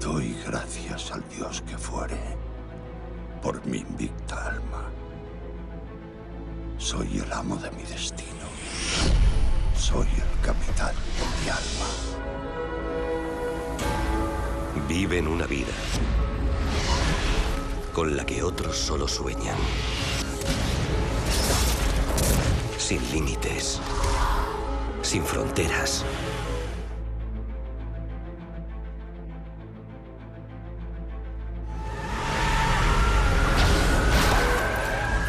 Doy gracias al Dios que fuere por mi invicta alma. Soy el amo de mi destino. Soy el capitán de mi alma. Viven una vida con la que otros solo sueñan. Sin límites, sin fronteras.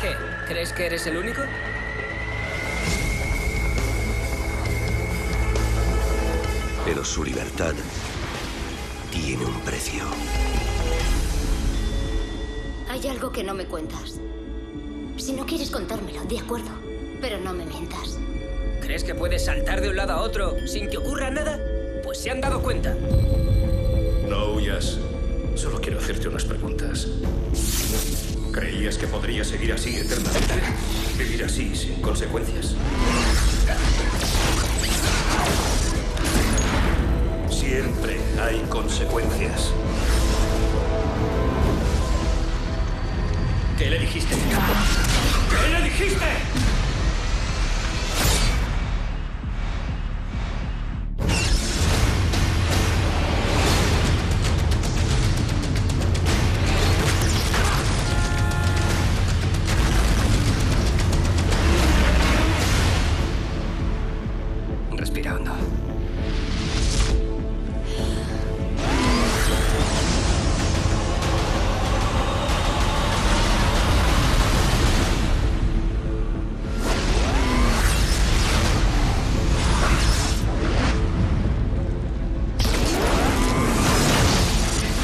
¿Qué? ¿Crees que eres el único? Pero su libertad tiene un precio. Hay algo que no me cuentas. Si no quieres contármelo, de acuerdo. Pero no me mientas. ¿Crees que puedes saltar de un lado a otro sin que ocurra nada? Pues se han dado cuenta. No huyas. Solo quiero hacerte unas preguntas. ¿Creías que podrías seguir así eternamente? ¿Vivir así sin consecuencias? Siempre hay consecuencias. ¿Qué le dijiste? ¿Qué le dijiste? Respira hondo.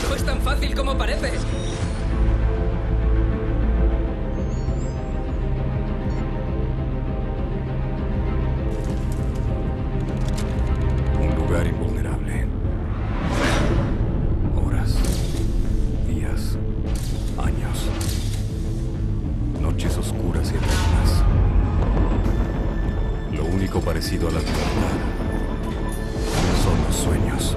No es tan fácil como parece. Un lugar invulnerable. Horas, días, años. Noches oscuras y eternas. Lo único parecido a la libertad son los sueños.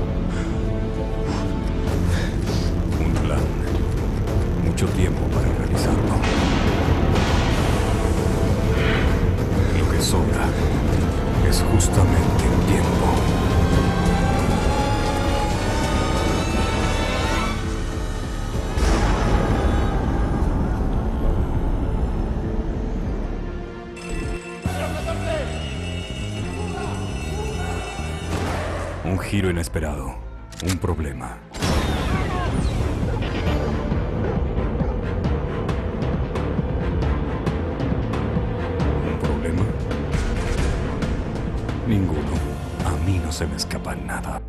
Un plan. Mucho tiempo para realizarlo. Lo que sobra es justamente el tiempo. Un giro inesperado. Un problema. ¿Un problema? Ninguno. A mí no se me escapa nada.